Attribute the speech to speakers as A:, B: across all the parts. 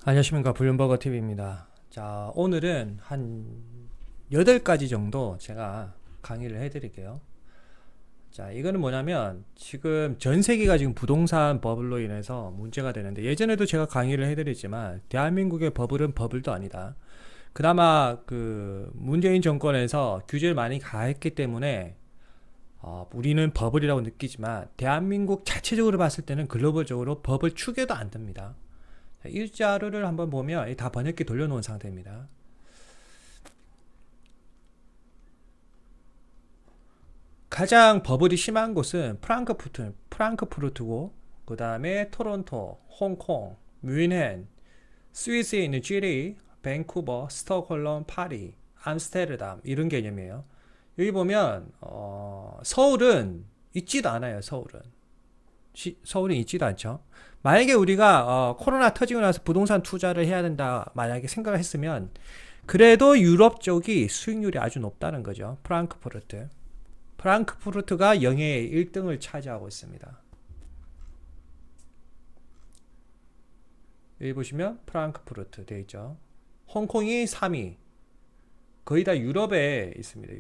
A: 안녕하십니까, 블룸버거 TV입니다. 자, 오늘은 한 8가지 정도 제가 강의를 해드릴게요. 자, 이거는 뭐냐면 지금 전 세계가 지금 부동산 버블로 인해서 문제가 되는데, 예전에도 제가 강의를 해드렸지만 대한민국의 버블은 버블도 아니다. 그나마 그 문재인 정권에서 규제를 많이 가했기 때문에 우리는 버블이라고 느끼지만 대한민국 자체적으로 봤을 때는 글로벌적으로 버블 추계도 안 됩니다. 이 자료를 한번 보면 다 번역기 돌려놓은 상태입니다. 가장 버블이 심한 곳은 프랑크푸르트고, 그 다음에 토론토, 홍콩, 뮌헨, 스위스에 있는 쥐리, 밴쿠버, 스톡홀름, 파리, 암스테르담, 이런 개념이에요. 여기 보면 서울은 있지도 않아요. 서울은 있지도 않죠. 만약에 우리가 코로나 터지고 나서 부동산 투자를 해야 된다 만약에 생각을 했으면, 그래도 유럽 쪽이 수익률이 아주 높다는 거죠. 프랑크푸르트가 영예의 1등을 차지하고 있습니다. 여기 보시면 프랑크푸르트 되어 있죠. 홍콩이 3위. 거의 다 유럽에 있습니다.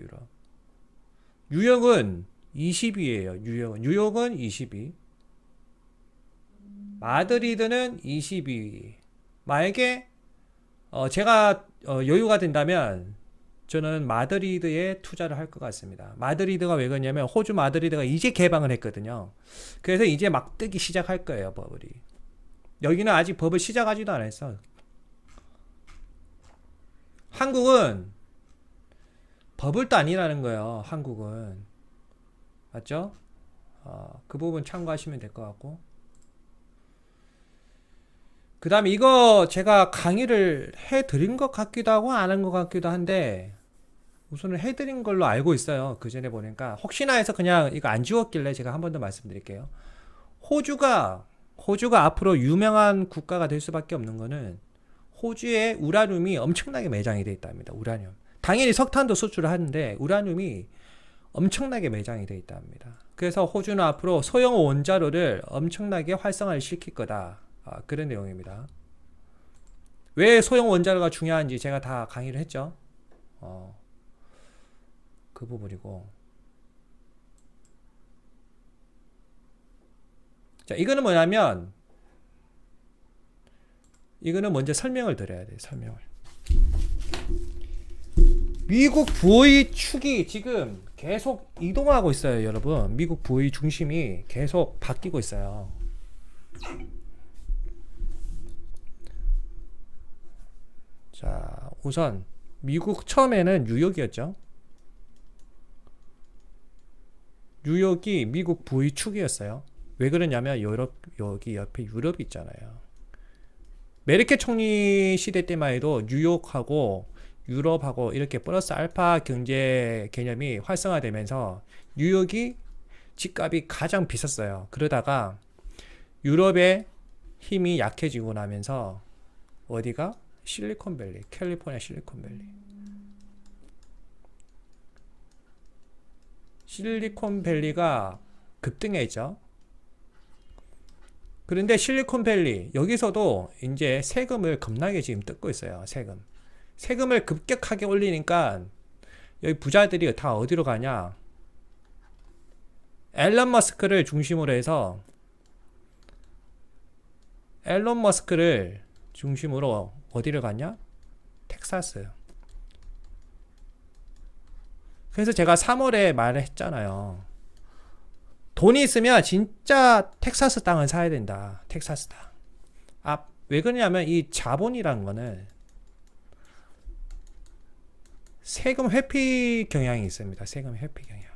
A: 뉴욕은 20위예요. 뉴욕은 20위. 마드리드는 22위. 만약에 제가 여유가 된다면 저는 마드리드에 투자를 할 것 같습니다. 마드리드가 왜 그러냐면 호주 마드리드가 이제 개방을 했거든요. 그래서 이제 막 뜨기 시작할 거예요, 버블이. 여기는 아직 버블 시작하지도 않았어. 한국은 버블도 아니라는 거예요. 한국은. 맞죠? 그 부분 참고하시면 될 것 같고. 그 다음에 이거 제가 강의를 해드린 것 같기도 하고 안 한 것 같기도 한데, 우선은 해드린 걸로 알고 있어요. 그 전에 보니까 혹시나 해서 그냥 이거 안 지웠길래 제가 한 번 더 말씀드릴게요. 호주가 앞으로 유명한 국가가 될 수밖에 없는 거는, 호주에 우라늄이 엄청나게 매장이 돼 있답니다. 우라늄. 당연히 석탄도 수출을 하는데 우라늄이 엄청나게 매장이 돼 있답니다. 그래서 호주는 앞으로 소형 원자로를 엄청나게 활성화를 시킬 거다. 그런 내용입니다. 왜 소형 원자로가 중요한지 제가 다 강의를 했죠. 그 부분이고. 자, 이거는 뭐냐면, 이거는 먼저 설명을 드려야 돼요. 미국 부의 축이 지금 계속 이동하고 있어요, 여러분. 미국 부의 중심이 계속 바뀌고 있어요. 자, 우선 미국 처음에는 뉴욕이었죠. 뉴욕이 미국 부의 축이었어요. 왜 그러냐면 여기 옆에 유럽이 있잖아요. 메르켈 총리 시대 때만 해도 뉴욕하고 유럽하고 이렇게 플러스 알파 경제 개념이 활성화되면서 뉴욕이 집값이 가장 비쌌어요. 그러다가 유럽의 힘이 약해지고 나면서 어디가? 실리콘밸리, 캘리포니아 실리콘밸리. 실리콘밸리가 급등했죠. 그런데 실리콘밸리 여기서도 이제 세금을 겁나게 지금 뜯고 있어요. 세금을 급격하게 올리니까 여기 부자들이 다 어디로 가냐? 앨런 머스크를 중심으로 해서 어디를 갔냐? 텍사스. 그래서 제가 3월에 말을 했잖아요. 돈이 있으면 진짜 텍사스 땅을 사야 된다. 텍사스 땅. 왜 그러냐면 이 자본이란 거는 세금 회피 경향이 있습니다. 세금 회피 경향.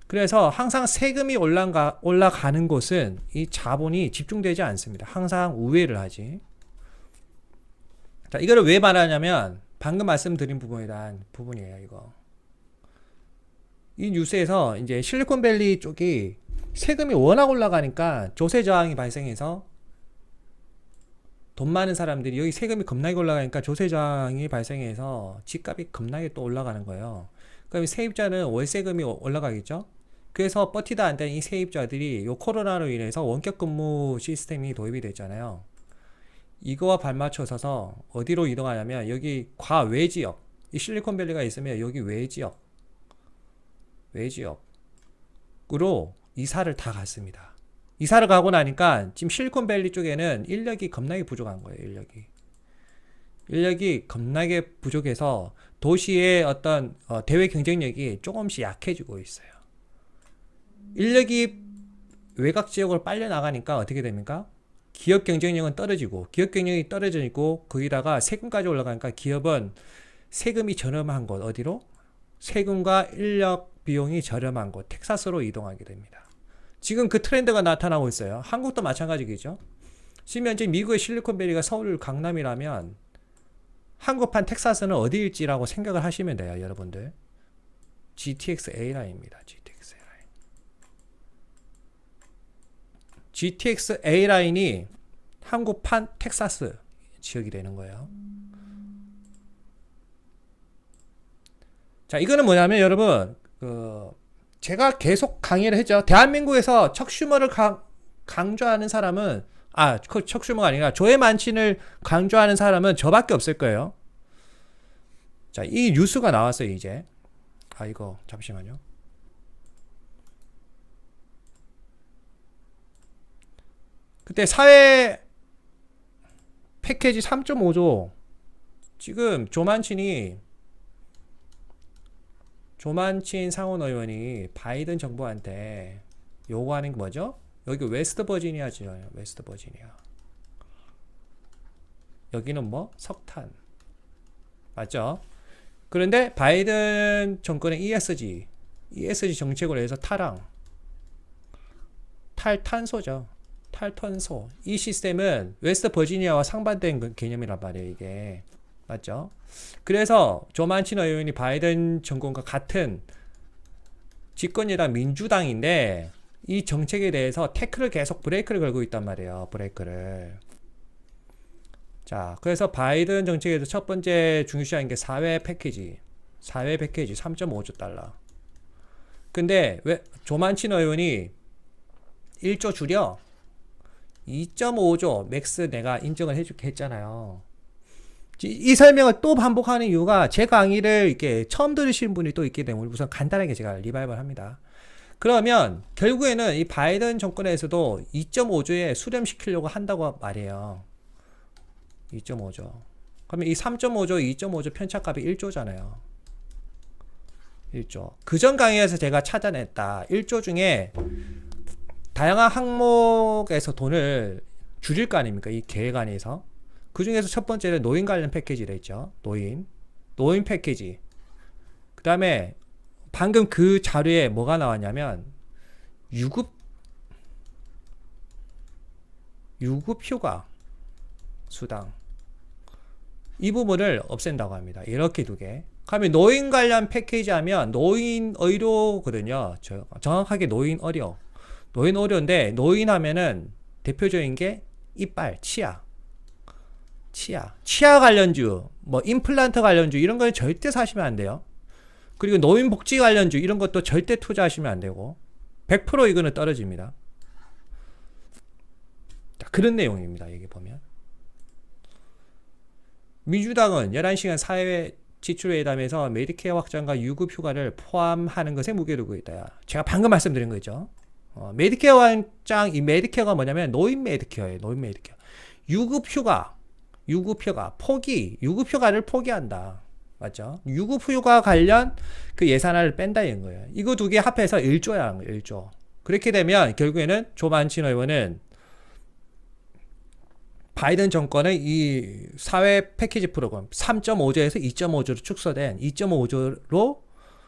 A: 그래서 항상 세금이 올라가는 곳은 이 자본이 집중되지 않습니다. 항상 우회를 하지. 자, 이거를 왜 말하냐면 방금 말씀드린 부분이에요, 이거. 이 뉴스에서 이제 실리콘밸리 쪽이 세금이 워낙 올라가니까 조세 저항이 발생해서, 돈 많은 사람들이 여기 세금이 겁나게 올라가니까 조세 저항이 발생해서 집값이 겁나게 또 올라가는 거예요. 그럼 세입자는 월세금이 올라가겠죠? 그래서 버티다 안 되는 이 세입자들이 요 코로나로 인해서 원격 근무 시스템이 도입이 됐잖아요. 이거와 발맞춰 서서 어디로 이동하냐면 여기 과외 지역, 이 실리콘밸리가 있으면 여기 외지역으로 이사를 다 갔습니다. 이사를 가고 나니까 지금 실리콘밸리 쪽에는 인력이 겁나게 부족한 거예요. 인력이 겁나게 부족해서 도시의 어떤 대외 경쟁력이 조금씩 약해지고 있어요. 인력이 외곽 지역으로 빨려 나가니까 어떻게 됩니까? 기업 경쟁력은 떨어지고, 기업 경쟁력이 떨어지고, 거기다가 세금까지 올라가니까 기업은 세금이 저렴한 곳, 어디로? 세금과 인력 비용이 저렴한 곳, 텍사스로 이동하게 됩니다. 지금 그 트렌드가 나타나고 있어요. 한국도 마찬가지겠죠. 지금 현재 미국의 실리콘밸리가 서울 강남이라면 한국판 텍사스는 어디일지라고 생각을 하시면 돼요, 여러분들. GTX A라인입니다. GTX A라인이 한국판 텍사스 지역이 되는 거예요. 자, 이거는 뭐냐면 여러분, 제가 계속 강의를 했죠. 대한민국에서 척슈머를 강조하는 사람은, 척슈머가 아니라 조의 만친을 강조하는 사람은 저밖에 없을 거예요. 자, 이 뉴스가 나왔어요, 이제. 이거 잠시만요. 그때 사회 패키지 3.5조 지금 조만친 상원 의원이 바이든 정부한테 요구하는 게 뭐죠? 여기 웨스트 버지니아죠. 웨스트 버지니아. 여기는 뭐? 석탄. 맞죠? 그런데 바이든 정권의 ESG 정책으로 해서 탈탄소죠. 탈탄소. 이 시스템은 웨스트 버지니아와 상반된 개념이란 말이에요, 이게. 맞죠? 그래서 조만친 의원이 바이든 정권과 같은 집권여당 민주당인데 이 정책에 대해서 태클을 계속 브레이크를 걸고 있단 말이에요. 브레이크를. 자, 그래서 바이든 정책에서 첫 번째 중요시하는 게 사회 패키지 3.5조 달러. 근데 왜 조만친 의원이 1조 줄여 2.5조 맥스 내가 인정을 해줄게 했잖아요. 이 설명을 또 반복하는 이유가 제 강의를 이렇게 처음 들으시는 분이 또 있기 때문에 우선 간단하게 제가 리바이벌 합니다. 그러면 결국에는 이 바이든 정권에서도 2.5조에 수렴시키려고 한다고 말이에요. 2.5조. 그러면 이 3.5조, 2.5조 편차값이 1조잖아요. 1조. 그전 강의에서 제가 찾아냈다. 1조 중에 다양한 항목에서 돈을 줄일 거 아닙니까? 이 계획 안에서. 그 중에서 첫 번째는 노인 관련 패키지가 있죠. 노인 패키지. 그 다음에 방금 그 자료에 뭐가 나왔냐면 유급 휴가 수당. 이 부분을 없앤다고 합니다. 이렇게 두 개. 그러면 노인 관련 패키지 하면 노인 의료거든요. 정확하게 노인 의료인데 노인 하면은 대표적인 게 이빨, 치아 관련주, 뭐 임플란트 관련주 이런 거는 절대 사시면 안 돼요. 그리고 노인 복지 관련주 이런 것도 절대 투자하시면 안 되고 100% 이거는 떨어집니다. 자, 그런 내용입니다. 여기 보면 민주당은 11시간 사회 지출회담에서 메디케어 확장과 유급 휴가를 포함하는 것에 무게를 두고 있다. 제가 방금 말씀드린 거죠. 메디케어 확장, 이 메디케어가 뭐냐면 노인 메디케어예요. 노인 메디케어. 유급 휴가를 포기한다. 맞죠? 유급 휴가 관련 그 예산을 뺀다 이런 거예요. 이거 두 개 합해서 1조야, 1조. 그렇게 되면 결국에는 조만친 의원은 바이든 정권의 이 사회 패키지 프로그램 3.5조에서 2.5조로 축소된 2.5조로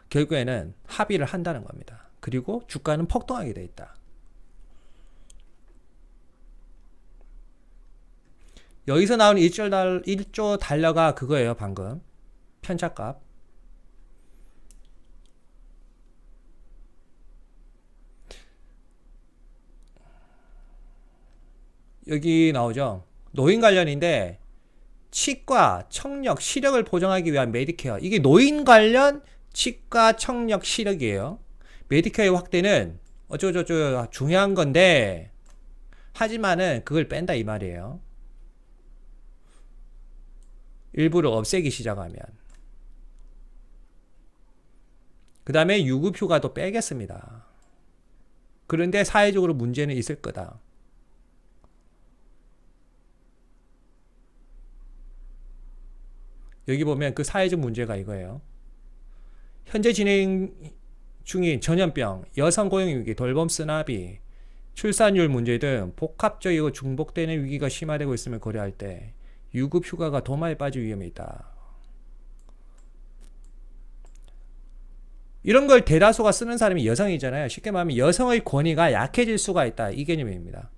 A: 결국에는 합의를 한다는 겁니다. 그리고 주가는 폭등하게 돼 있다. 여기서 나오는 1조 달러가 그거예요. 방금 편차값. 여기 나오죠. 노인 관련인데 치과, 청력, 시력을 보장하기 위한 메디케어. 이게 노인 관련 치과, 청력, 시력이에요. 메디케어의 확대는 어쩌고저쩌고 중요한 건데 하지만은 그걸 뺀다 이 말이에요. 일부를 없애기 시작하면. 그 다음에 유급휴가도 빼겠습니다. 그런데 사회적으로 문제는 있을 거다. 여기 보면 그 사회적 문제가 이거예요. 현재 진행 중인 전염병, 여성 고용위기, 돌봄 쓰나비, 출산율 문제 등 복합적이고 중복되는 위기가 심화되고 있음을 고려할 때 유급휴가가 도마에 빠질 위험이 있다. 이런 걸 대다수가 쓰는 사람이 여성이잖아요. 쉽게 말하면 여성의 권위가 약해질 수가 있다. 이 개념입니다.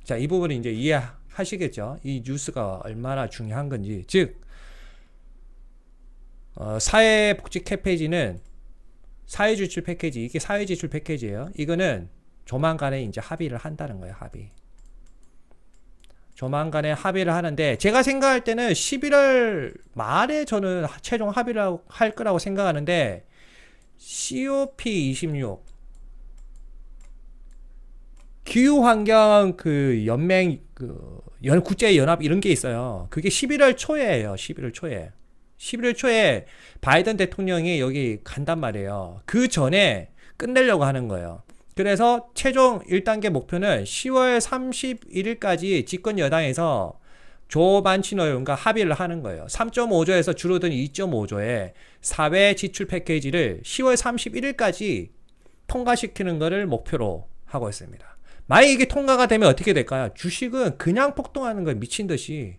A: 자, 이 부분을 이제 이해하시겠죠? 이 뉴스가 얼마나 중요한 건지. 즉, 사회복지 캐페이지는 사회지출 패키지, 이게 사회지출 패키지예요. 이거는 조만간에 이제 합의를 한다는 거예요. 합의. 조만간에 합의를 하는데, 제가 생각할 때는 11월 말에 저는 최종 합의를 할 거라고 생각하는데, COP26 기후환경 그 연맹 국제연합 이런 게 있어요. 그게 11월 초에예요. 11월 초에. 11월 초에 바이든 대통령이 여기 간단 말이에요. 그 전에 끝내려고 하는 거예요. 그래서 최종 1단계 목표는 10월 31일까지 집권 여당에서 조 만치노 의원과 합의를 하는 거예요. 3.5조에서 줄어든 2.5조의 사회 지출 패키지를 10월 31일까지 통과시키는 것을 목표로 하고 있습니다. 만약 이게 통과가 되면 어떻게 될까요? 주식은 그냥 폭등하는 거예요. 미친 듯이.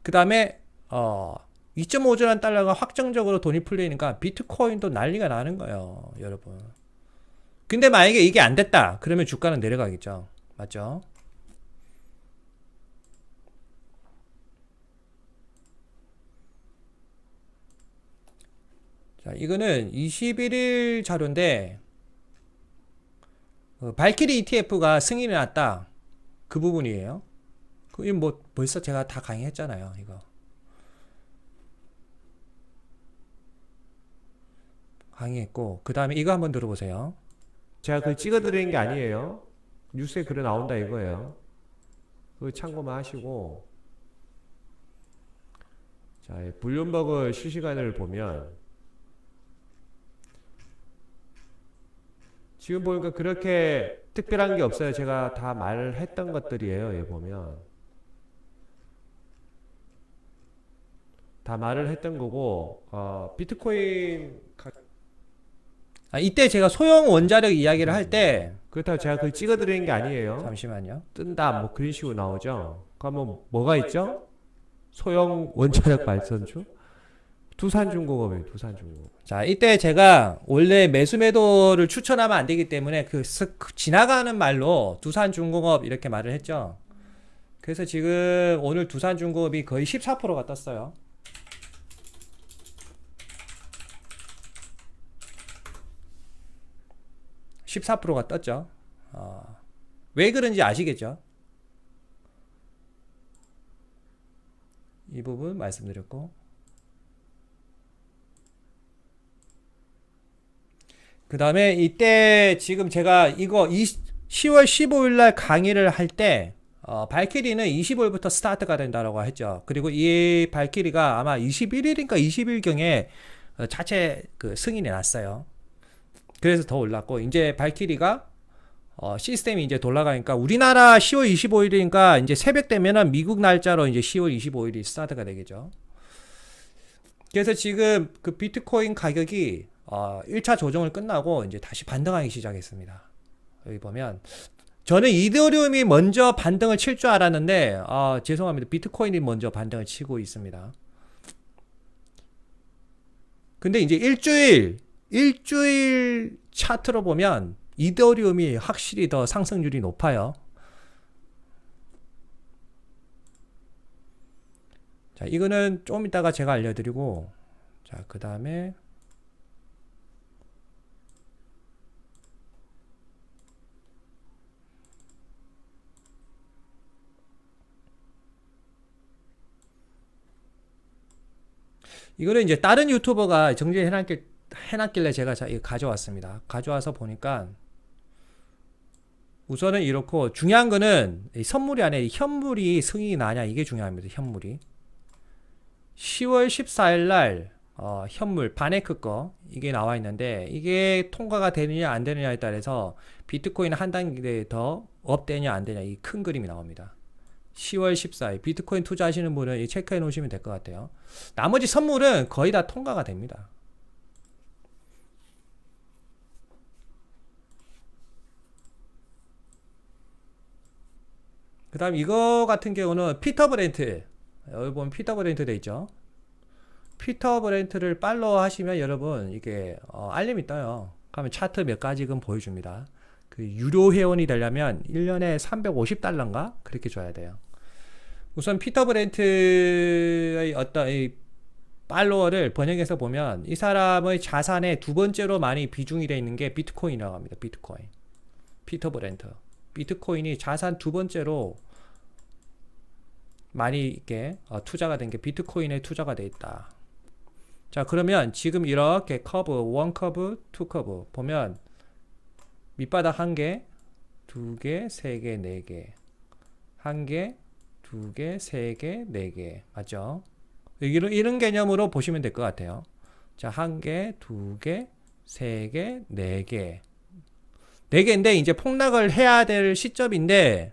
A: 그 다음에 2.5조라는 달러가 확정적으로 돈이 풀리니까 비트코인도 난리가 나는 거예요. 여러분. 근데 만약에 이게 안 됐다. 그러면 주가는 내려가겠죠. 맞죠? 자, 이거는 21일 자료인데 발키리 ETF가 승인이 났다. 그 부분이에요. 그게 뭐 벌써 제가 다 강의했잖아요. 이거. 강의했고 그 다음에 이거 한번 들어보세요.
B: 제가 그걸 찍어드리는 게 아니에요. 뉴스에 글에 나온다 이거예요. 그거 참고만 하시고. 자, 블룸버그 실시간을 보면 지금 보니까 그렇게 특별한 게 없어요. 제가 다 말을 했던 것들이에요. 여기 보면 다 말을 했던 거고, 비트코인
A: 이때 제가 소형 원자력 이야기를 할 때
B: 그렇다고 제가 그걸 찍어드리는 게 아니에요.
A: 잠시만요.
B: 뜬다 뭐 그런 식으로 나오죠. 그러면 뭐가 있죠? 소형 원자력 발전소? 두산중공업이에요. 두산중공업.
A: 자, 이때 제가 원래 매수 매도를 추천하면 안 되기 때문에 지나가는 말로 두산중공업 이렇게 말을 했죠. 그래서 지금 오늘 두산중공업이 거의 14%가 떴어요. 14%가 떴죠. 왜 그런지 아시겠죠? 이 부분 말씀드렸고, 그 다음에 이때 지금 제가 이거 10월 15일 날 강의를 할 때 발키리는 25일부터 스타트가 된다라고 했죠. 그리고 이 발키리가 아마 21일인가 20일경에 자체 그 승인이 났어요. 그래서 더 올랐고, 이제 발키리가 시스템이 이제 돌아가니까 우리나라 10월 25일이니까 이제 새벽 되면은 미국 날짜로 이제 10월 25일이 스타트가 되겠죠. 그래서 지금 그 비트코인 가격이 1차 조정을 끝나고 이제 다시 반등하기 시작했습니다. 여기 보면 저는 이더리움이 먼저 반등을 칠 줄 알았는데 죄송합니다. 비트코인이 먼저 반등을 치고 있습니다. 근데 이제 일주일 차트로 보면 이더리움이 확실히 더 상승률이 높아요. 자, 이거는 좀 이따가 제가 알려드리고, 자, 그 다음에 이거는 이제 다른 유튜버가 정리해놨길래 제가 이거 가져왔습니다. 가져와서 보니까 우선은 이렇고 중요한 거는 이 선물이 아니라 이 현물이 승인이 나냐 이게 중요합니다. 현물이 10월 14일 날 현물 바네크 거 이게 나와 있는데 이게 통과가 되느냐 안 되느냐에 따라서 비트코인 한 단계 더 업되냐 안 되냐 이 큰 그림이 나옵니다. 10월 14일 비트코인 투자하시는 분은 이 체크해 놓으시면 될 것 같아요. 나머지 선물은 거의 다 통과가 됩니다. 그 다음 이거 같은 경우는 피터 브렌트, 여기 보면 피터 브렌트 돼 있죠. 피터 브렌트를 팔로우 하시면 여러분 이게 알림이 떠요. 그러면 차트 몇 가지금 보여줍니다. 그 유료 회원이 되려면 1년에 350달러인가 그렇게 줘야 돼요. 우선 피터 브렌트의 어떤 이 팔로워를 번역해서 보면 이 사람의 자산의 두 번째로 많이 비중이 되어 있는 게 비트코인이라고 합니다. 비트코인. 피터 브렌트. 비트코인이 자산 두 번째로 많이 이렇게 투자가 된 게 비트코인에 투자가 돼 있다. 자, 그러면 지금 이렇게 커브, 원 커브, 투 커브 보면 밑바닥 한 개, 두 개, 세 개, 네 개, 한 개, 두 개, 세 개, 네 개, 맞죠? 이런 개념으로 보시면 될 것 같아요. 자, 한 개, 두 개, 세 개, 네 개. 4개인데 이제 폭락을 해야 될 시점인데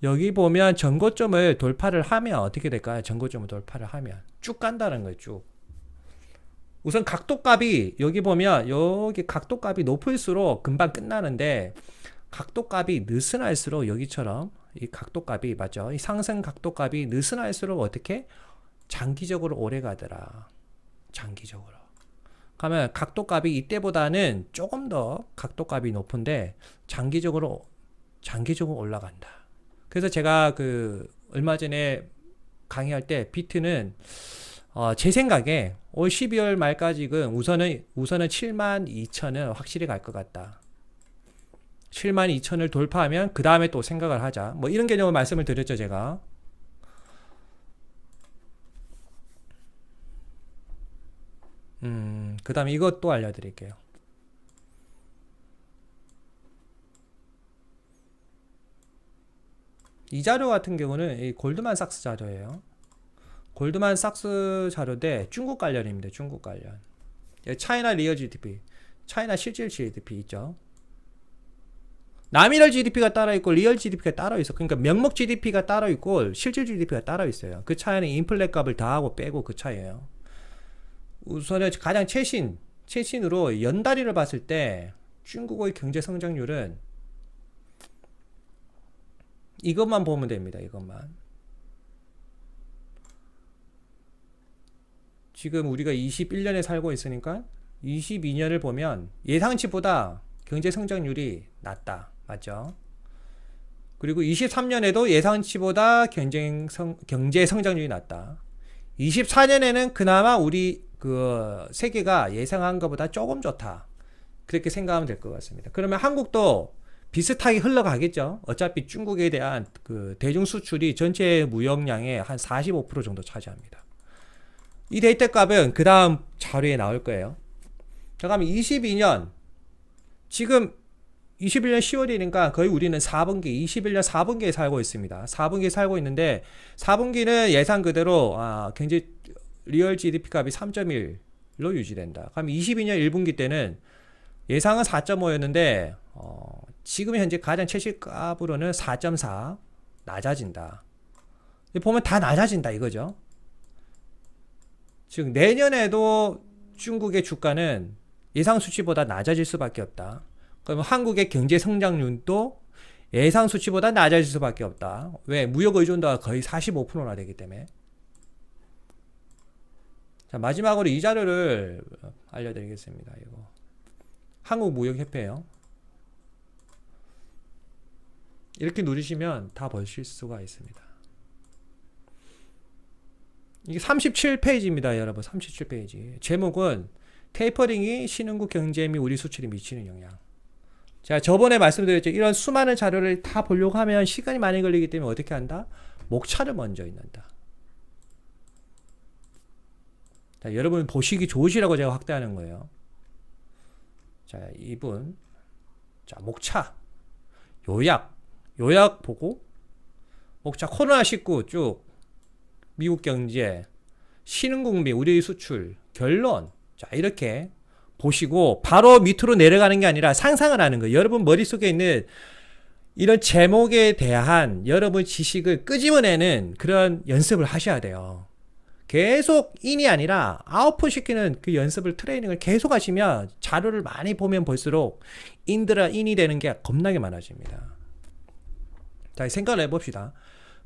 A: 여기 보면 전고점을 돌파를 하면 어떻게 될까요? 전고점을 돌파를 하면 쭉 간다는 거예요. 쭉. 우선 각도값이 여기 보면 여기 각도값이 높을수록 금방 끝나는데 각도값이 느슨할수록 여기처럼 이 각도값이 맞죠? 이 상승 각도값이 느슨할수록 어떻게? 장기적으로 오래 가더라. 장기적으로. 그러면 각도값이 이때보다는 조금 더 각도값이 높은데 장기적으로 올라간다. 그래서 제가 그 얼마 전에 강의할 때 비트는 제 생각에 올 12월 말까지는 우선은 72,000은 확실히 갈 것 같다. 72,000을 돌파하면 그 다음에 또 생각을 하자. 뭐 이런 개념을 말씀을 드렸죠, 제가. 그 다음에 이것도 알려드릴게요. 이 자료 같은 경우는 이 골드만삭스 자료예요. 골드만삭스 자료인데 중국 관련입니다. 중국 관련. 차이나 리얼 GDP, 차이나 실질 GDP 있죠. 나미널 GDP가 따로 있고 리얼 GDP가 따로 있어. 그러니까 명목 GDP가 따로 있고 실질 GDP가 따로 있어요. 그 차이는 인플레 값을 더하고 빼고 그 차이예요. 우선은 가장 최신으로 연달이를 봤을 때 중국의 경제 성장률은 이것만 보면 됩니다. 이것만. 지금 우리가 21년에 살고 있으니까 22년을 보면 예상치보다 경제 성장률이 낮다. 맞죠? 그리고 23년에도 예상치보다 경제 성장률이 낮다. 24년에는 그나마 우리 그 세계가 예상한 것보다 조금 좋다. 그렇게 생각하면 될 것 같습니다. 그러면 한국도 비슷하게 흘러가겠죠. 어차피 중국에 대한 그 대중 수출이 전체 무역량의 한 45% 정도 차지합니다. 이 데이터 값은 그 다음 자료에 나올 거예요. 자, 그럼 22년 지금 21년 10월이니까 거의 우리는 4분기 21년 4분기에 살고 있습니다. 4분기에 살고 있는데 4분기는 예상 그대로 경제 리얼 GDP 값이 3.1로 유지된다. 그럼 22년 1분기 때는 예상은 4.5였는데 지금 현재 가장 최실값으로는 4.4 낮아진다. 보면 다 낮아진다 이거죠. 즉 내년에도 중국의 주가는 예상 수치보다 낮아질 수밖에 없다. 그러면 한국의 경제 성장률도 예상 수치보다 낮아질 수밖에 없다. 왜? 무역 의존도가 거의 45%나 되기 때문에. 자, 마지막으로 이 자료를 알려드리겠습니다. 이거 한국무역협회예요. 이렇게 누르시면 다 보실 수가 있습니다. 이게 37페이지입니다, 여러분. 37페이지. 제목은 테이퍼링이 신흥국 경제 및 우리 수출에 미치는 영향. 제가 저번에 말씀드렸죠. 이런 수많은 자료를 다 보려고 하면 시간이 많이 걸리기 때문에 어떻게 한다? 목차를 먼저 읽는다. 자, 여러분 보시기 좋으시라고 제가 확대하는 거예요. 자, 이분. 자, 목차. 요약 보고 자 코로나19 쭉 미국 경제, 신흥국민, 우리 수출, 결론. 자, 이렇게 보시고 바로 밑으로 내려가는 게 아니라 상상을 하는 거예요. 여러분 머릿속에 있는 이런 제목에 대한 여러분 지식을 끄집어내는 그런 연습을 하셔야 돼요. 계속 인이 아니라 아웃풋 시키는 그 연습을, 트레이닝을 계속 하시면 자료를 많이 보면 볼수록 인이 되는 게 겁나게 많아집니다. 자, 생각을 해봅시다.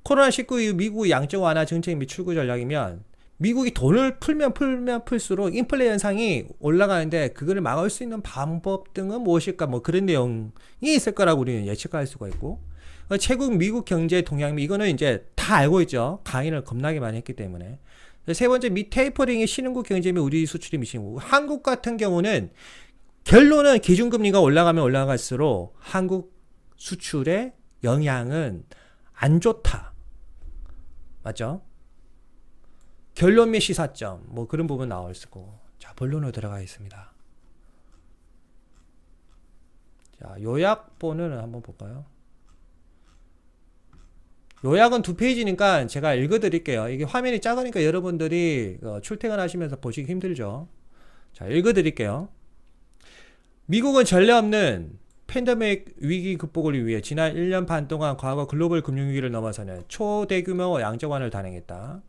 A: 코로나19 이후 미국의 양적 완화 정책 및 출구 전략이면 미국이 돈을 풀면 풀수록 인플레 현상이 올라가는데 그거를 막을 수 있는 방법 등은 무엇일까, 뭐 그런 내용이 있을 거라고 우리는 예측할 수가 있고, 최근 미국 경제 동향, 이거는 이제 다 알고 있죠. 강의를 겁나게 많이 했기 때문에. 세 번째, 미 테이퍼링이 신흥국 경제 및 우리 수출에 미치는 거고, 한국 같은 경우는 결론은 기준금리가 올라가면 올라갈수록 한국 수출의 영향은 안 좋다. 맞죠? 결론 및 시사점, 뭐 그런 부분 나올 거고. 자, 본론으로 들어가겠습니다. 자, 요약본을 한번 볼까요? 요약은 2페이지니까 제가 읽어드릴게요. 이게 화면이 작으니까 여러분들이 출퇴근하시면서 보시기 힘들죠. 자, 읽어드릴게요. 미국은 전례 없는 팬데믹 위기 극복을 위해 지난 1년 반 동안 과거 글로벌 금융위기를 넘어서는 초대규모 양적 완화를 단행했다.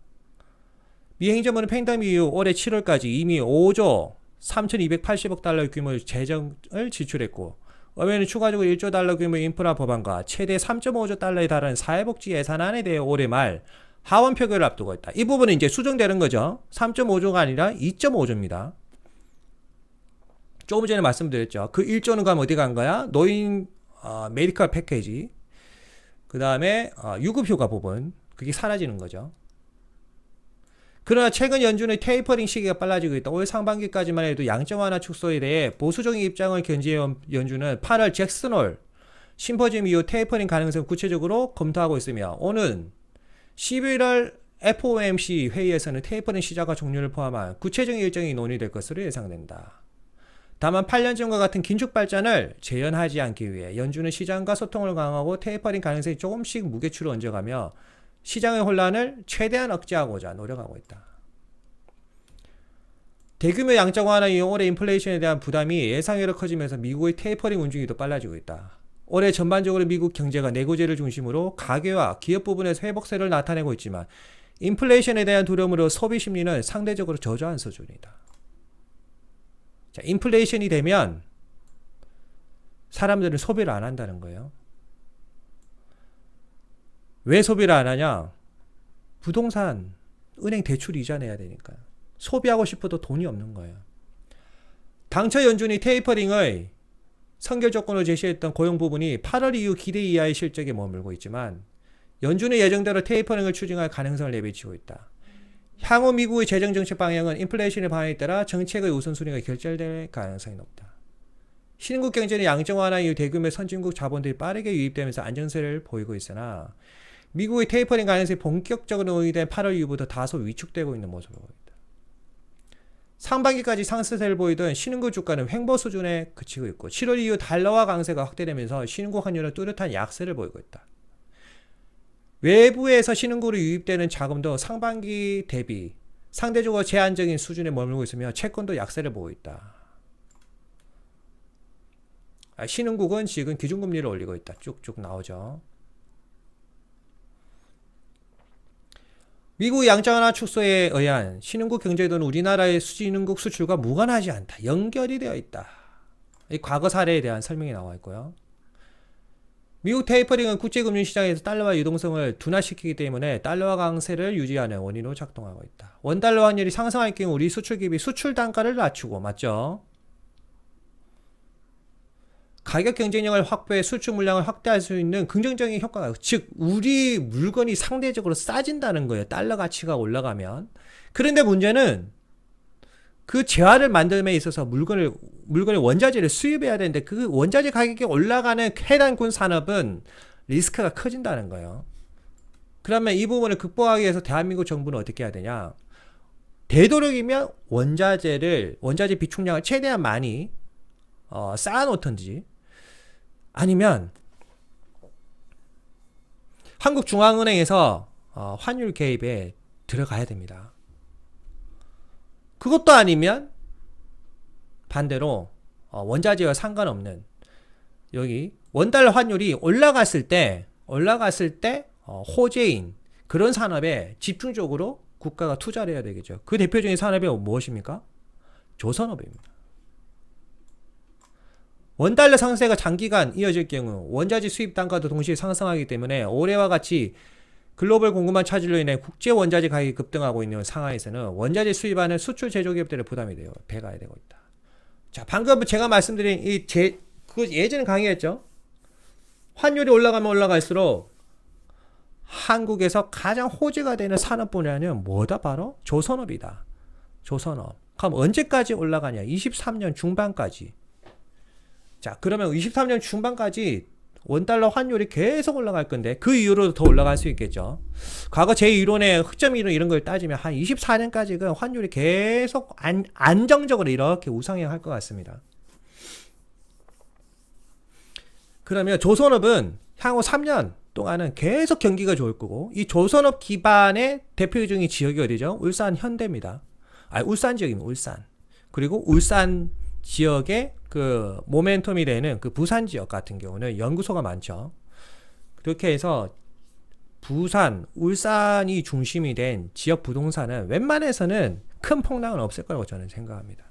A: 미 행정부는 팬데믹 이후 올해 7월까지 이미 5조 3,280억 달러 규모의 재정을 지출했고, 의회는 추가적으로 1조 달러 규모의 인프라 법안과 최대 3.5조 달러에 달하는 사회복지 예산안에 대해 올해 말 하원 표결을 앞두고 있다. 이 부분은 이제 수정되는 거죠. 3.5조가 아니라 2.5조입니다. 조금 전에 말씀드렸죠. 그 1조는 그럼 어디 간 거야? 노인 메디컬 패키지, 그 다음에 유급휴가 부분, 그게 사라지는 거죠. 그러나 최근 연준의 테이퍼링 시기가 빨라지고 있다. 올 상반기까지만 해도 양적 완화 축소에 대해 보수적인 입장을 견지해온 연준은 8월 잭슨홀 심포지엄 이후 테이퍼링 가능성을 구체적으로 검토하고 있으며, 오는 11월 FOMC 회의에서는 테이퍼링 시작과 종료를 포함한 구체적인 일정이 논의될 것으로 예상된다. 다만 8년전과 같은 긴축 발전을 재현하지 않기 위해 연준은 시장과 소통을 강화하고 테이퍼링 가능성이 조금씩 무게추로 얹어가며 시장의 혼란을 최대한 억제하고자 노력하고 있다. 대규모 양적 완화 이후 올해 인플레이션에 대한 부담이 예상외로 커지면서 미국의 테이퍼링 운중이 더 빨라지고 있다. 올해 전반적으로 미국 경제가 내구재를 중심으로 가계와 기업 부분에서 회복세를 나타내고 있지만 인플레이션에 대한 두려움으로 소비 심리는 상대적으로 저조한 수준이다. 자, 인플레이션이 되면 사람들은 소비를 안 한다는 거예요. 왜 소비를 안 하냐? 부동산, 은행 대출 이자 내야 되니까요. 소비하고 싶어도 돈이 없는 거예요. 당초 연준이 테이퍼링의 선결 조건으로 제시했던 고용 부분이 8월 이후 기대 이하의 실적에 머물고 있지만 연준의 예정대로 테이퍼링을 추진할 가능성을 내비치고 있다. 향후 미국의 재정정책 방향은 인플레이션의 방향에 따라 정책의 우선순위가 결정될 가능성이 높다. 신흥국 경제는 양적 완화 이후 대규모 선진국 자본들이 빠르게 유입되면서 안정세를 보이고 있으나 미국의 테이퍼링 가능성이 본격적으로 논의된 8월 이후부터 다소 위축되고 있는 모습을 보인다. 상반기까지 상승세를 보이던 신흥국 주가는 횡보 수준에 그치고 있고 7월 이후 달러화 강세가 확대되면서 신흥국 환율은 뚜렷한 약세를 보이고 있다. 외부에서 신흥국으로 유입되는 자금도 상반기 대비 상대적으로 제한적인 수준에 머물고 있으며 채권도 약세를 보이고 있다. 신흥국은 지금 기준금리를 올리고 있다. 쭉쭉 나오죠. 미국 양적 완화 축소에 의한 신흥국 경제도는 우리나라의 신흥국 수출과 무관하지 않다. 연결이 되어 있다. 이 과거 사례에 대한 설명이 나와 있고요. 미국 테이퍼링은 국제금융시장에서 달러화 유동성을 둔화시키기 때문에 달러화 강세를 유지하는 원인으로 작동하고 있다. 원달러 환율이 상승할 경우 우리 수출기업이 수출 단가를 낮추고, 맞죠? 가격 경쟁력을 확보해 수출 물량을 확대할 수 있는 긍정적인 효과가, 즉 우리 물건이 상대적으로 싸진다는 거예요. 달러 가치가 올라가면. 그런데 문제는 그 재화를 만듦에 있어서 물건의 원자재를 수입해야 되는데 그 원자재 가격이 올라가는 해당군 산업은 리스크가 커진다는 거예요. 그러면 이 부분을 극복하기 위해서 대한민국 정부는 어떻게 해야 되냐? 되도록이면 원자재 비축량을 최대한 많이 쌓아놓던지, 아니면 한국중앙은행에서 환율 개입에 들어가야 됩니다. 그것도 아니면 반대로 원자재와 상관없는 여기 원달러 환율이 올라갔을 때 호재인 그런 산업에 집중적으로 국가가 투자를 해야 되겠죠. 그 대표적인 산업이 무엇입니까? 조선업입니다. 원달러 상세가 장기간 이어질 경우 원자재 수입 단가도 동시에 상승하기 때문에 올해와 같이 글로벌 공급망 차질로 인해 국제 원자재 가격이 급등하고 있는 상황에서는 원자재 수입하는 수출 제조기업들의 부담이 돼요. 배가 되고 있다. 자, 방금 제가 말씀드린 그 예전에 강의했죠. 환율이 올라가면 올라갈수록 한국에서 가장 호재가 되는 산업 분야는 뭐다? 바로 조선업이다. 조선업. 그럼 언제까지 올라가냐? 23년 중반까지. 자, 그러면 23년 중반까지 원달러 환율이 계속 올라갈 건데 그 이후로도 더 올라갈 수 있겠죠. 과거 제 이론의 흑점 이론 이런 걸 따지면 한 24년까지는 환율이 계속 안정적으로 이렇게 우상향할 것 같습니다. 그러면 조선업은 향후 3년 동안은 계속 경기가 좋을 거고 이 조선업 기반의 대표적인 지역이 어디죠? 울산 현대입니다. 울산 지역입니다. 울산. 그리고 울산 지역의 그 모멘텀이 되는 그 부산 지역 같은 경우는 연구소가 많죠. 그렇게 해서 부산, 울산이 중심이 된 지역 부동산은 웬만해서는 큰 폭락은 없을 거라고 저는 생각합니다.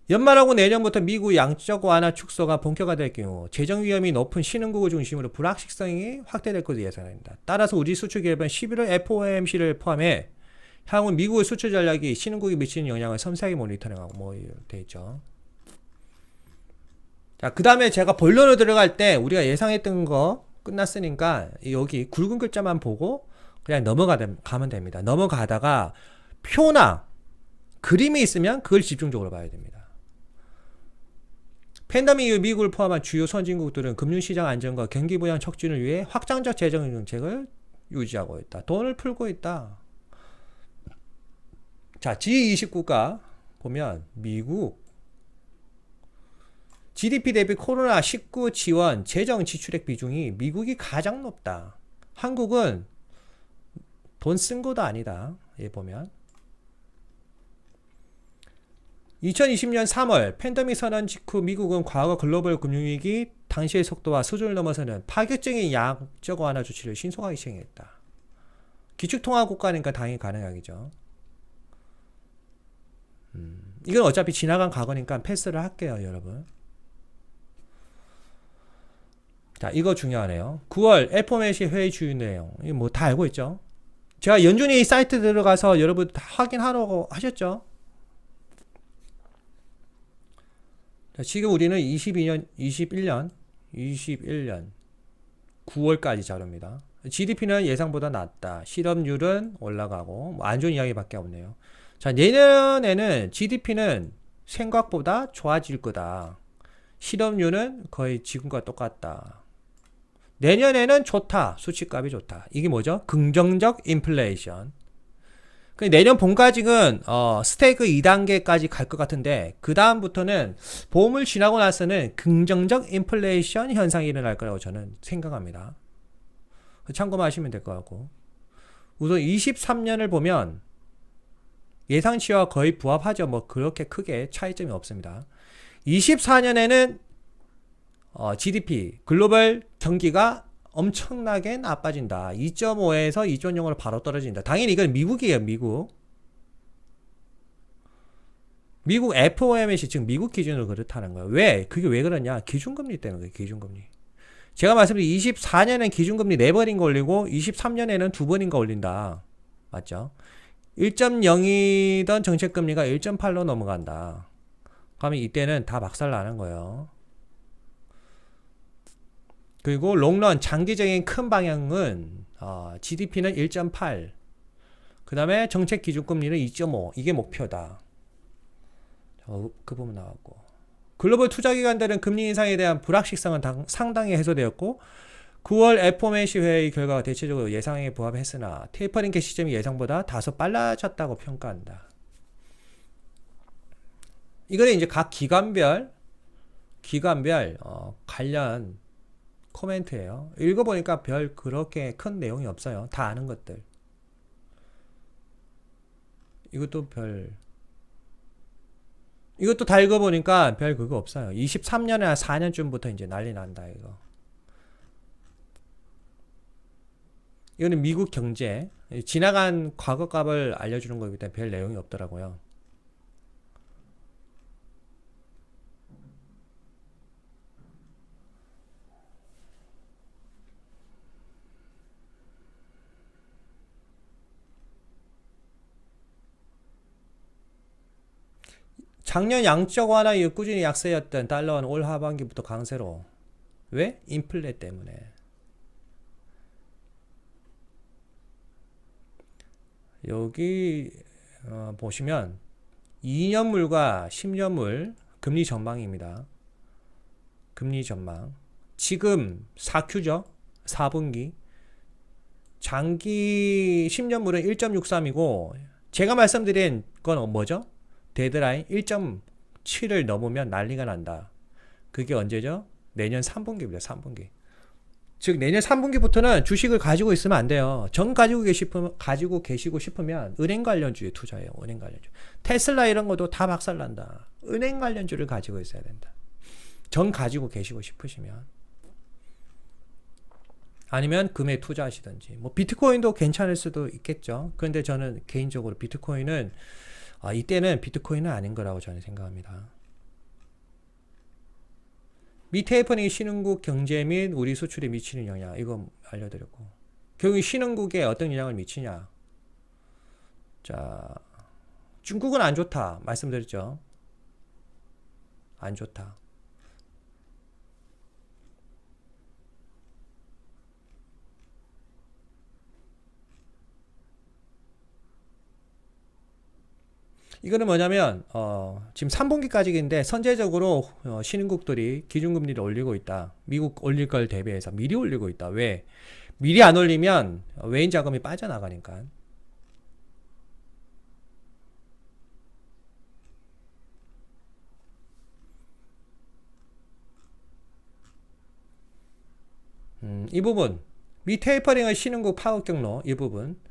A: 연말하고 내년부터 미국 양적 완화 축소가 본격화될 경우 재정 위험이 높은 신흥국을 중심으로 불확실성이 확대될 것으로 예상합니다. 따라서 우리 수출 기업은 11월 FOMC를 포함해 향후 미국의 수출 전략이 신흥국에 미치는 영향을 섬세하게 모니터링하고 돼 있죠. 자, 그 다음에 제가 본론으로 들어갈 때 우리가 예상했던 거 끝났으니까 여기 굵은 글자만 보고 그냥 넘어가면 됩니다. 넘어가다가 표나 그림이 있으면 그걸 집중적으로 봐야 됩니다. 팬데믹 이후 미국을 포함한 주요 선진국들은 금융시장 안정과 경기 부양 촉진을 위해 확장적 재정 정책을 유지하고 있다. 돈을 풀고 있다. 자, G20국가 보면 미국 GDP 대비 코로나19 지원 재정 지출액 비중이 미국이 가장 높다. 한국은 돈 쓴 것도 아니다. 얘 보면 2020년 3월 팬데믹 선언 직후 미국은 과거 글로벌 금융위기 당시의 속도와 수준을 넘어서는 파격적인 양적 완화 조치를 신속하게 시행했다. 기축통화 국가니까 당연히 가능하겠죠. 이건 어차피 지나간 과거니까 패스를 할게요, 여러분. 자, 이거 중요하네요. 9월 FOMC 회의 주요 내용. 이거 뭐 다 알고 있죠? 제가 연준이 사이트 들어가서 여러분 다 확인하라고 하셨죠? 자, 지금 우리는 21년 9월까지 자료입니다. GDP는 예상보다 낮다. 실업률은 올라가고 뭐 안 좋은 이야기밖에 없네요. 자, 내년에는 GDP는 생각보다 좋아질 거다. 실업률은 거의 지금과 똑같다. 내년에는 좋다. 수치값이 좋다. 이게 뭐죠? 긍정적 인플레이션. 내년 봄까지는 스테이크 2단계까지 갈 것 같은데 그 다음부터는 봄을 지나고 나서는 긍정적 인플레이션 현상이 일어날 거라고 저는 생각합니다. 참고하시면 될 것 같고, 우선 23년을 보면 예상치와 거의 부합하죠. 뭐 그렇게 크게 차이점이 없습니다. 24년에는 GDP 글로벌 경기가 엄청나게 나빠진다. 2.5에서 2.0으로 바로 떨어진다. 당연히 이건 미국이에요. 미국 FOMC 지금 미국 기준으로 그렇다는 거예요. 왜? 그게 왜 그러냐? 기준금리 때문에 그래요. 기준금리. 제가 말씀드린 24년엔 기준금리 4번인가 올리고 23년에는 2번인가 올린다. 맞죠? 1.0이던 정책금리가 1.8로 넘어간다. 그러면 이때는 다 박살 나는 거예요. 그리고 롱런 장기적인 큰 방향은 GDP는 1.8, 그 다음에 정책 기준금리는 2.5, 이게 목표다. 그 부분 나왔고, 글로벌 투자기관들은 금리 인상에 대한 불확실성은 상당히 해소되었고 9월 FOMC 회의 결과가 대체적으로 예상에 부합했으나 테이퍼링 개 시점이 예상보다 다소 빨라졌다고 평가한다. 이거는 이제 각 기관별 관련 코멘트예요. 읽어보니까 별 그렇게 큰 내용이 없어요. 다 아는 것들. 이것도 다 읽어보니까 별 그거 없어요. 23년이나 4년쯤부터 이제 난리 난다, 이거. 이거는 미국 경제, 지나간 과거 값을 알려주는 거기 때문에 별 내용이 없더라고요. 작년 양적 완화 이후 꾸준히 약세였던 달러는 올 하반기부터 강세로. 왜? 인플레 때문에. 여기 보시면 2년물과 10년물 금리 전망입니다. 금리 전망. 지금 4Q죠. 4분기. 장기 10년물은 1.63이고 제가 말씀드린 건 뭐죠? 데드라인 1.7을 넘으면 난리가 난다. 그게 언제죠? 내년 3분기입니다. 3분기. 즉 내년 3분기부터는 주식을 가지고 있으면 안 돼요. 전 가지고 계시고 싶으면 은행 관련주에 투자해요. 은행 관련주. 테슬라 이런 것도 다 박살난다. 은행 관련주를 가지고 있어야 된다. 전 가지고 계시고 싶으시면. 아니면 금에 투자하시든지. 뭐 비트코인도 괜찮을 수도 있겠죠. 그런데 저는 개인적으로 비트코인은 이때는 비트코인은 아닌 거라고 저는 생각합니다. 미테이퍼링이 신흥국 경제 및 우리 수출에 미치는 영향, 이거 알려드렸고, 결국 신흥국에 어떤 영향을 미치냐. 자, 중국은 안 좋다 말씀드렸죠. 안 좋다. 이거는 뭐냐면 지금 3분기까지인데 선제적으로 신흥국들이 기준금리를 올리고 있다. 미국 올릴 걸 대비해서 미리 올리고 있다. 왜? 미리 안 올리면 외인 자금이 빠져나가니까. 이 부분 미테이퍼링의 신흥국 파급 경로 이 부분.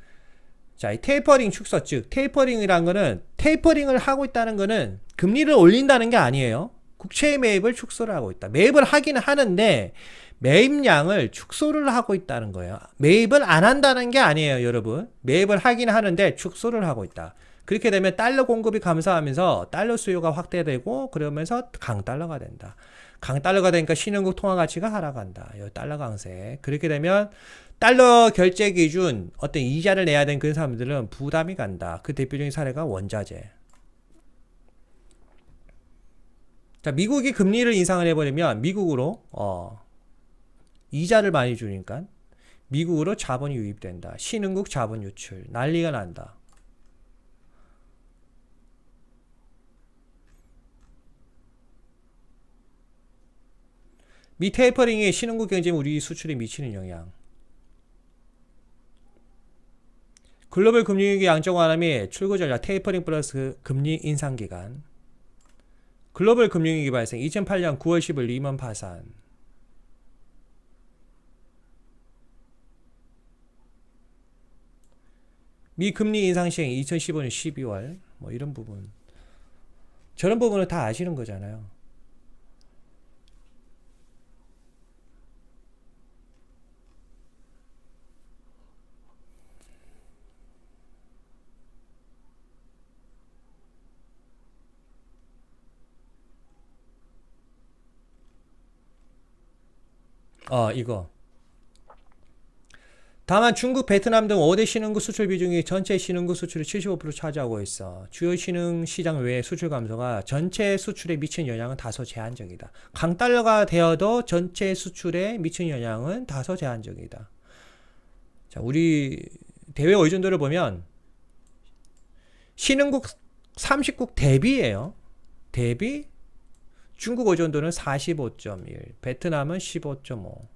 A: 자, 이 테이퍼링 축소, 즉 테이퍼링이란 거는 테이퍼링을 하고 있다는 거는 금리를 올린다는 게 아니에요. 국채 매입을 축소를 하고 있다. 매입을 하기는 하는데 매입량을 축소를 하고 있다는 거예요. 매입을 안 한다는 게 아니에요, 여러분. 매입을 하긴 하는데 축소를 하고 있다. 그렇게 되면 달러 공급이 감소하면서 달러 수요가 확대되고 그러면서 강달러가 된다. 강달러가 되니까 신흥국 통화 가치가 하락한다. 달러 강세. 그렇게 되면 달러 결제 기준 어떤 이자를 내야 되는 그런 사람들은 부담이 간다. 그 대표적인 사례가 원자재. 자, 미국이 금리를 인상을 해버리면 미국으로 이자를 많이 주니까 미국으로 자본이 유입된다. 신흥국 자본 유출 난리가 난다. 미테이퍼링이 신흥국 경제 우리 수출에 미치는 영향. 글로벌 금융위기 양적 완화 및 출구 전략 테이퍼링 플러스 금리 인상 기간. 글로벌 금융위기 발생 2008년 9월 10일 리먼 파산. 미 금리 인상 시행 2015년 12월 뭐 이런 부분. 저런 부분을 다 아시는 거잖아요. 이거. 다만 중국, 베트남 등 5대 신흥국 수출 비중이 전체 신흥국 수출의 75% 차지하고 있어. 주요 신흥 시장 외의 수출 감소가 전체 수출에 미친 영향은 다소 제한적이다. 강달러가 되어도 전체 수출에 미친 영향은 다소 제한적이다. 자, 우리 대외 의존도를 보면 신흥국 30국 대비예요. 대비 중국 의존도는 45.1, 베트남은 15.5.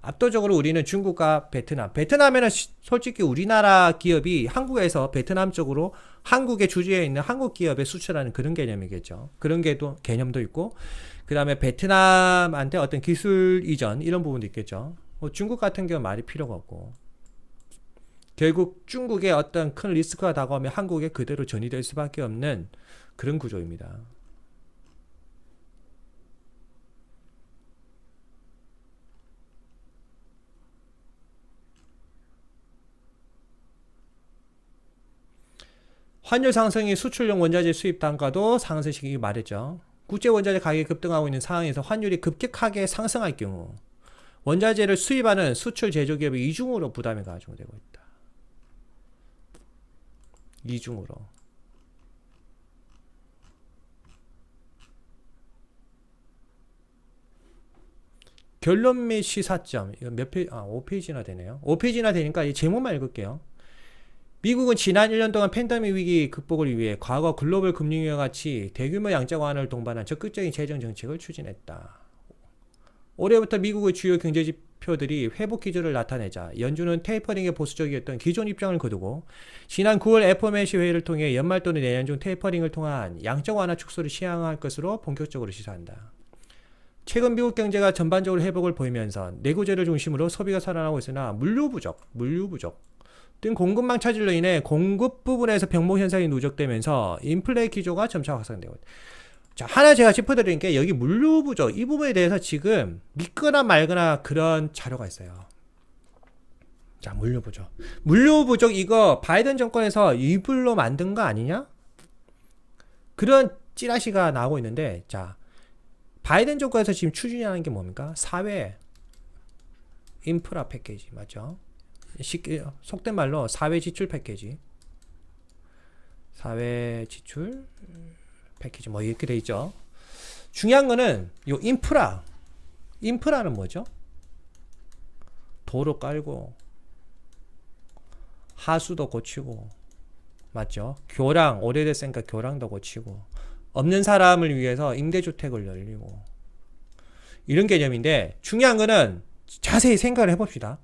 A: 압도적으로 우리는 중국과 베트남에는 솔직히 우리나라 기업이 한국에서 베트남 쪽으로 한국의 주주에 있는 한국 기업에 수출하는 그런 개념이겠죠. 그런 개념도 있고, 그 다음에 베트남한테 어떤 기술 이전 이런 부분도 있겠죠. 중국 같은 경우는 말이 필요가 없고, 결국 중국의 어떤 큰 리스크가 다가오면 한국에 그대로 전이될 수밖에 없는 그런 구조입니다. 환율 상승이 수출용 원자재 수입 단가도 상승시키기 말했죠. 국제 원자재 가격이 급등하고 있는 상황에서 환율이 급격하게 상승할 경우 원자재를 수입하는 수출 제조기업이 이중으로 부담이 가중되고 있다. 이중으로. 결론 및 시사점. 이거 몇 페이지? 5페이지나 되네요. 5페이지나 되니까 이 제목만 읽을게요. 미국은 지난 1년 동안 팬데믹 위기 극복을 위해 과거 글로벌 금융위기와 같이 대규모 양적 완화를 동반한 적극적인 재정 정책을 추진했다. 올해부터 미국의 주요 경제 지표들이 회복 기조를 나타내자 연준은 테이퍼링에 보수적이었던 기존 입장을 거두고 지난 9월 FOMC 회의를 통해 연말 또는 내년 중 테이퍼링을 통한 양적 완화 축소를 시행할 것으로 본격적으로 시사한다. 최근 미국 경제가 전반적으로 회복을 보이면서 내구재를 중심으로 소비가 살아나고 있으나 물류 부족 등 공급망 차질로 인해 공급 부분에서 병목 현상이 누적되면서 인플레 기조가 점차 확산되고 있다. 자, 하나 제가 짚어드리는 게 여기 물류 부족 이 부분에 대해서 지금 믿거나 말거나 그런 자료가 있어요. 자, 물류 부족 이거 바이든 정권에서 일부러 만든 거 아니냐? 그런 찌라시가 나오고 있는데, 자, 바이든 정권에서 지금 추진하는 게 뭡니까? 사회 인프라 패키지 맞죠? 속된 말로 사회 지출 패키지 뭐 이렇게 돼 있죠. 중요한 거는 요 인프라는 뭐죠? 도로 깔고 하수도 고치고 맞죠? 교량 오래됐으니까 교량도 고치고 없는 사람을 위해서 임대주택을 열리고 이런 개념인데, 중요한 거는 자세히 생각을 해봅시다.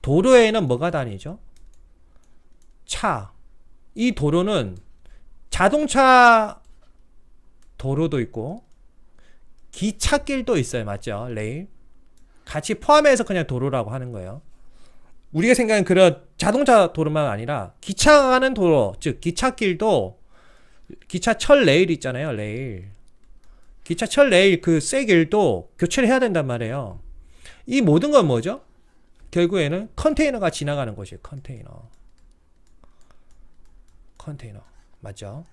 A: 도로에는 뭐가 다니죠? 차. 이 도로는 자동차 도로도 있고 기찻길도 있어요. 맞죠? 레일. 같이 포함해서 그냥 도로라고 하는 거예요. 우리가 생각하는 그런 자동차 도로만 아니라 기차 가는 도로, 즉 기찻길도 기차철 레일 있잖아요. 레일. 기차철 레일 그 쇠길도 교체를 해야 된단 말이에요. 이 모든 건 뭐죠? 결국에는 컨테이너가 지나가는 곳이에요. 컨테이너. 맞죠?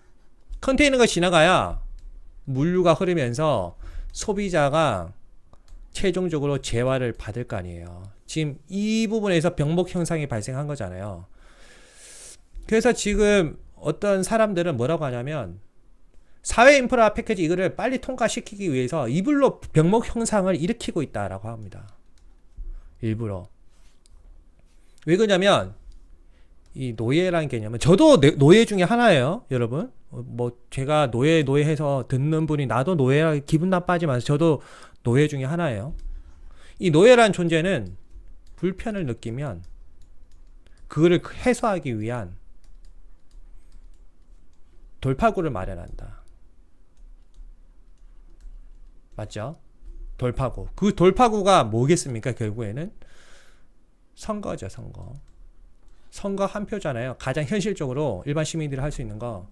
A: 컨테이너가 지나가야 물류가 흐르면서 소비자가 최종적으로 재화를 받을 거 아니에요. 지금 이 부분에서 병목 현상이 발생한 거잖아요. 그래서 지금 어떤 사람들은 뭐라고 하냐면 사회 인프라 패키지 이거를 빨리 통과시키기 위해서 이불로 병목 현상을 일으키고 있다라고 합니다. 일부러. 왜 그러냐면 이 노예라는 개념은 저도 노예 중에 하나예요, 여러분. 뭐 제가 노예 해서 듣는 분이 나도 노예라 기분 나빠지면서 저도 노예 중에 하나예요. 이 노예라는 존재는 불편을 느끼면 그거를 해소하기 위한 돌파구를 마련한다. 맞죠? 돌파구. 그 돌파구가 뭐겠습니까? 결국에는 선거죠, 선거. 선거 한 표잖아요. 가장 현실적으로 일반 시민들이 할 수 있는 거.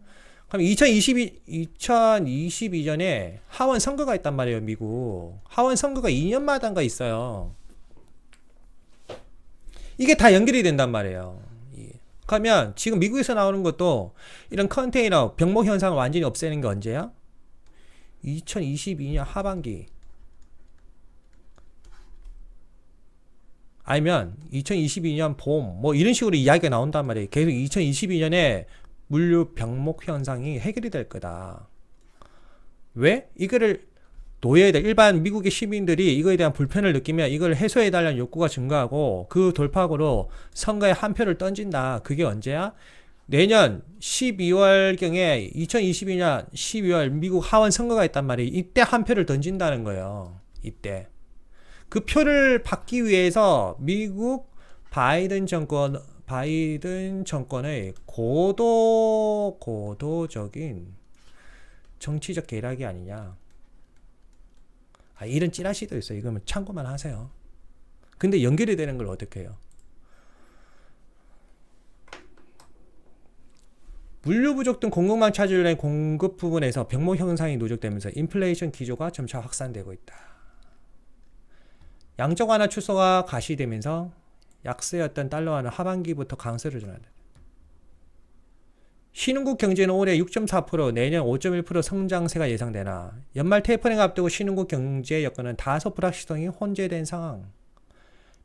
A: 그럼 2022년에 하원 선거가 있단 말이에요, 미국. 하원 선거가 2년마다인가 있어요. 이게 다 연결이 된단 말이에요. 그러면 지금 미국에서 나오는 것도 이런 컨테이너, 병목 현상을 완전히 없애는 게 언제야? 2022년 하반기. 아니면 2022년 봄, 뭐 이런 식으로 이야기가 나온단 말이에요. 계속 2022년에 물류 병목 현상이 해결이 될 거다. 왜? 이거를 노예들, 일반 미국의 시민들이 이거에 대한 불편을 느끼면 이걸 해소해달라는 욕구가 증가하고 그 돌파구로 선거에 한 표를 던진다. 그게 언제야? 내년 12월경에 2022년 12월 미국 하원 선거가 있단 말이에요. 이때 한 표를 던진다는 거예요. 이때. 그 표를 받기 위해서 미국 바이든 정권의 고도적인 정치적 계략이 아니냐. 이런 찌라시도 있어요. 이거는 참고만 하세요. 근데 연결이 되는 걸 어떻게 해요? 물류 부족 등 공급망 차질로 인해 공급 부분에서 병목 현상이 누적되면서 인플레이션 기조가 점차 확산되고 있다. 양적 완화 축소가 가시되면서 약세였던 달러화는 하반기부터 강세를 전한다. 신흥국 경제는 올해 6.4%, 내년 5.1% 성장세가 예상되나 연말 테이퍼링 앞두고 신흥국 경제 여건은 다소 불확실성이 혼재된 상황.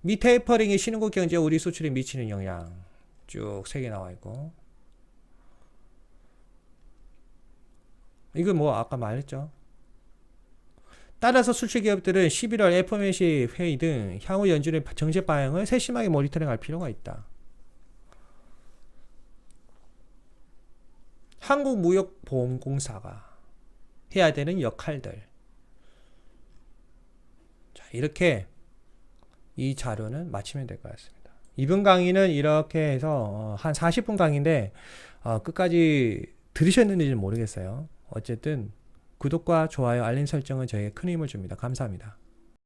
A: 미 테이퍼링이 신흥국 경제와 우리 수출에 미치는 영향 쭉 3개 나와 있고, 이거 뭐 아까 말했죠. 따라서 수출 기업들은 11월 FOMC 회의 등 향후 연준의 정책 방향을 세심하게 모니터링할 필요가 있다. 한국무역보험공사가 해야 되는 역할들. 자, 이렇게 이 자료는 마치면 될 것 같습니다. 이번 강의는 이렇게 해서 한 40분 강의인데 끝까지 들으셨는지는 모르겠어요. 어쨌든 구독과 좋아요, 알림 설정은 저에게 큰 힘을 줍니다. 감사합니다.